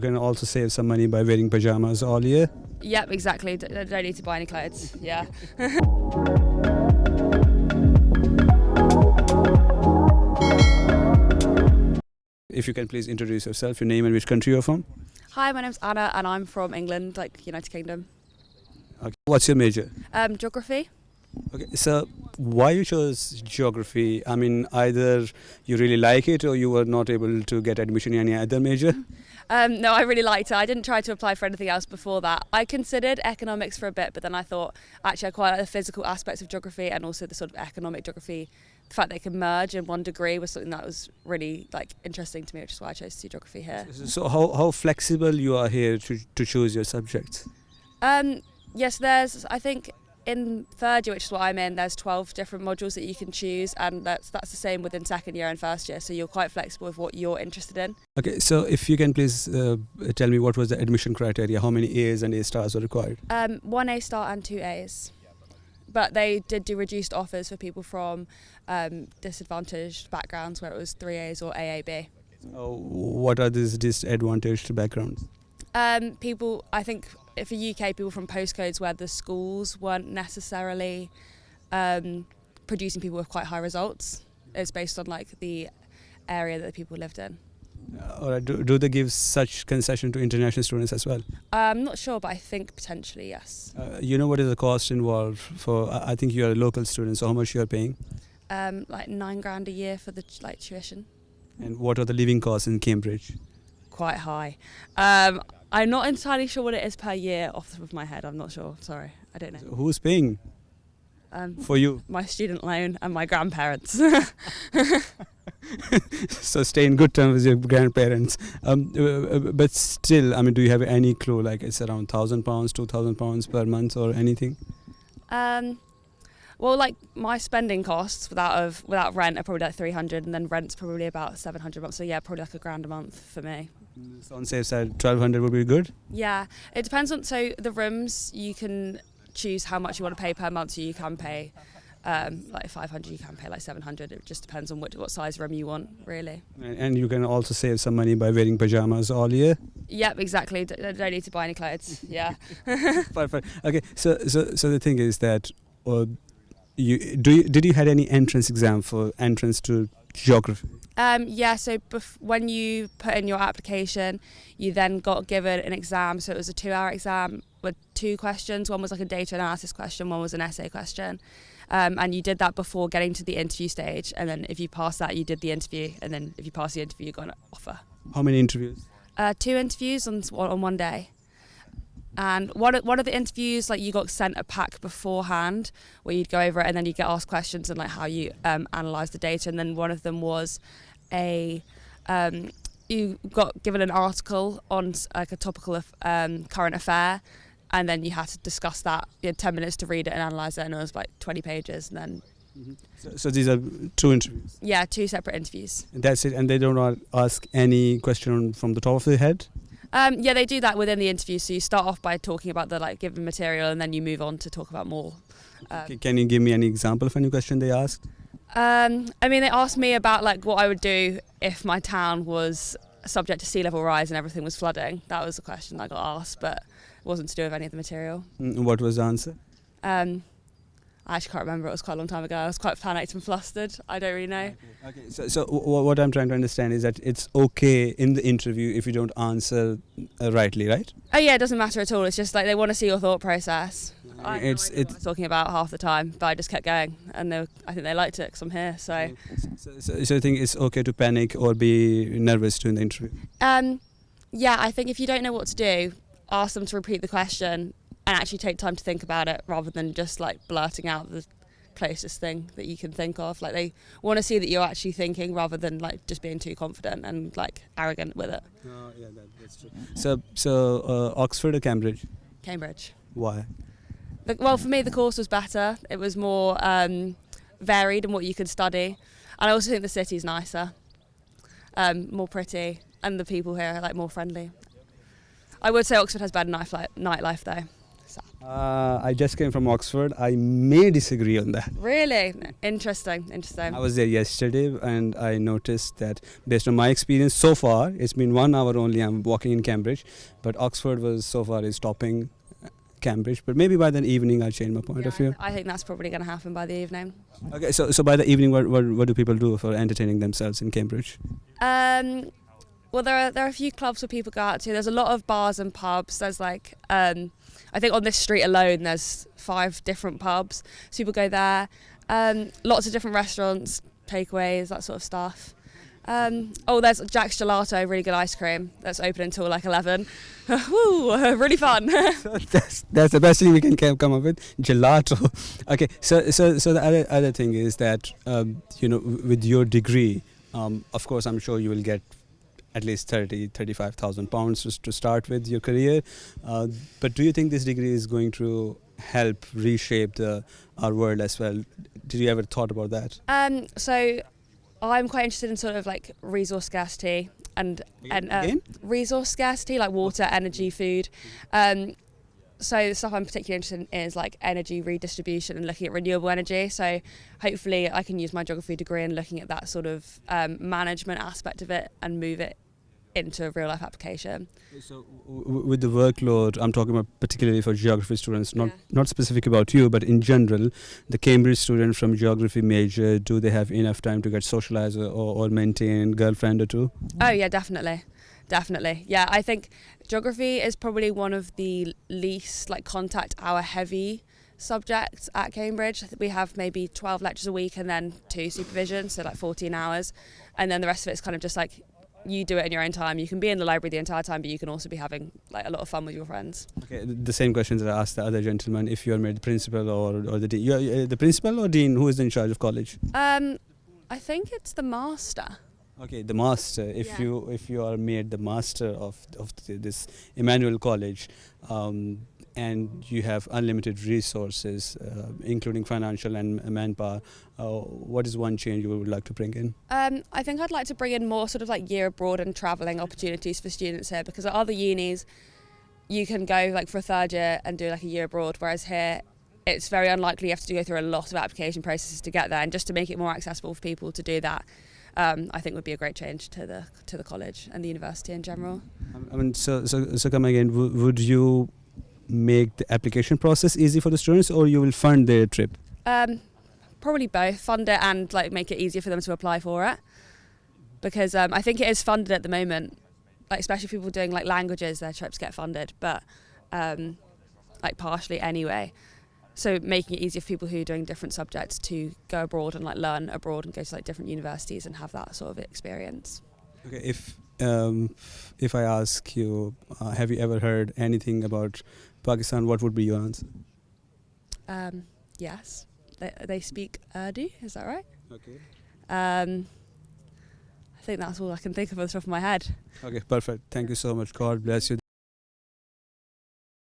You can also save some money by wearing pajamas all year. Yep, exactly. Don't need to buy any clothes. Yeah. If you can please introduce yourself, your name and which country you're from. Hi, my name's Anna and I'm from England, like United Kingdom. Okay. What's your major? Geography. Okay, so why you chose geography? I mean, either you really like it or you were not able to get admission in any other major. No, I really liked it. I didn't try to apply for anything else before that. I considered economics for a bit, but then I thought actually I quite like the physical aspects of geography and also the sort of economic geography. The fact they can merge in one degree was something that was really interesting to me, which is why I chose to do geography here. So how flexible you are here to choose your subjects? Yes, there's, I think, in third year, which is what I'm in, there's 12 different modules that you can choose, and that's the same within second year and first year, so you're quite flexible with what you're interested in. Okay, so if you can please tell me what was the admission criteria, how many A's and A stars were required? 1 A star and 2 A's. But they did do reduced offers for people from disadvantaged backgrounds where it was 3 A's or AAB. What are these disadvantaged backgrounds? People, I think for UK, people from postcodes where the schools weren't necessarily producing people with quite high results. It's based on the area that the people lived in. Or do they give such concession to international students as well? I'm not sure, but I think potentially yes. You know what is the cost involved for? I think you are a local student, so how much you are paying? Like £9,000 a year for the tuition. And what are the living costs in Cambridge? Quite high. I'm not entirely sure what it is per year off the top of my head. I'm not sure. Sorry, I don't know. So who's paying for you? My student loan and my grandparents. So stay in good terms with your grandparents. But still, I mean, do you have any clue? Like it's around £1,000, £2,000 per month or anything? Well, my spending costs without rent are probably 300, and then rent's probably about 700 a month. So yeah, probably £1,000 a month for me. So on safe side, 1,200 would be good. Yeah, it depends on. So the rooms, you can choose how much you want to pay per month. So you can pay 500, you can pay 700. It just depends on what size room you want, really. And you can also save some money by wearing pajamas all year. Yep, exactly. Don't need to buy any clothes. Yeah. Perfect. Okay, so the thing is that did you had any entrance exam for entrance to geography? Yeah, so when you put in your application, you then got given an exam. So it was a 2-hour exam with 2 questions. One was a data analysis question, one was an essay question. And you did that before getting to the interview stage. And then if you passed that, you did the interview. And then if you passed the interview, you got an offer. How many interviews? 2 interviews on one day. And one of the interviews, you got sent a pack beforehand where you'd go over it and then you'd get asked questions and how you analyse the data. And then one of them was you got given an article on a topical of current affair, and then you had to discuss that. You had 10 minutes to read it and analyse it, and it was 20 pages. And then So these are 2 interviews? Yeah, 2 separate interviews. And that's it, and they don't ask any question from the top of their head? Yeah, they do that within the interview. So you start off by talking about the given material, and then you move on to talk about more. Can you give me any example of any question they asked? I mean, they asked me about what I would do if my town was subject to sea level rise and everything was flooding. That was a question I got asked, but it wasn't to do with any of the material. What was the answer? I actually can't remember. It was quite a long time ago. I was quite panicked and flustered. I don't really know. Okay. So what I'm trying to understand is that it's okay in the interview if you don't answer rightly, right? Oh yeah, it doesn't matter at all. It's just they want to see your thought process. I had no It's- idea what I was talking about half the time, but I just kept going, and I think they liked it because I'm here. So So you think it's okay to panic or be nervous during the interview? yeah, I think if you don't know what to do, ask them to repeat the question and actually take time to think about it rather than just blurting out the closest thing that you can think of. They want to see that you're actually thinking rather than just being too confident and arrogant with it. Oh, yeah, that's true. So Oxford or Cambridge? Cambridge. Why? Well, for me, the course was better. It was more varied in what you could study. And I also think the city's nicer, more pretty, and the people here are more friendly. I would say Oxford has better nightlife though. Sad. I just came from Oxford. I may disagree on that. Really? Interesting. I was there yesterday and I noticed that based on my experience so far, it's been 1 hour only I'm walking in Cambridge, but Oxford was so far is topping Cambridge. But maybe by the evening I'll change my point of view. I think that's probably going to happen by the evening. Okay, so by the evening, what do people do for entertaining themselves in Cambridge? Well, there are a few clubs where people go out to. There's a lot of bars and pubs. There's like, I think on this street alone, there's 5 different pubs. So people go there. Lots of different restaurants, takeaways, that sort of stuff. There's Jack's Gelato, really good ice cream. That's open until like 11. Woo, really fun. So that's the best thing we can come up with, gelato. Okay, so the other thing is that with your degree, of course I'm sure you will get at least 35,000 pounds to start with your career. But do you think this degree is going to help reshape our world as well? Did you ever thought about that? So I'm quite interested in sort of like resource scarcity and resource scarcity, like water, energy, food. So the stuff I'm particularly interested in is like energy redistribution and looking at renewable energy. So hopefully I can use my geography degree and looking at that sort of management aspect of it and move it into a real life application. So with the workload, I'm talking about particularly for geography students, not specific about you, but in general, the Cambridge student from geography major, do they have enough time to get socialized or maintain girlfriend or two? Oh yeah, definitely. Yeah, I think geography is probably one of the least like contact hour heavy subjects at Cambridge. I think we have maybe 12 lectures a week and then 2 supervision, so like 14 hours. And then the rest of it's kind of just like you do it in your own time. You can be in the library the entire time, but you can also be having like a lot of fun with your friends. Okay, the same questions that I asked the other gentleman, if you're made principal or the dean. You're the principal or dean, who is in charge of college? I think it's the master. Okay, the master. If you are made the master of this Emmanuel College, and you have unlimited resources, including financial and manpower, what is one change you would like to bring in? I think I'd like to bring in more sort of like year abroad and travelling opportunities for students here, because at other unis you can go like for a 3rd year and do like a year abroad, whereas here it's very unlikely. You have to go through a lot of application processes to get there, and just to make it more accessible for people to do that, I think would be a great change to the college and the university in general. I mean, so come again. Would you make the application process easy for the students, or you will fund their trip? Probably both, fund it and like make it easier for them to apply for it, because I think it is funded at the moment. Like especially people doing like languages, their trips get funded, but like partially anyway. So making it easier for people who are doing different subjects to go abroad and like learn abroad and go to like different universities and have that sort of experience. Okay, if I ask you, have you ever heard anything about Pakistan, what would be your answer? Yes, they speak Urdu, is that right? Okay. I think that's all I can think of off the top of my head. Okay, perfect. Thank you so much. God bless you.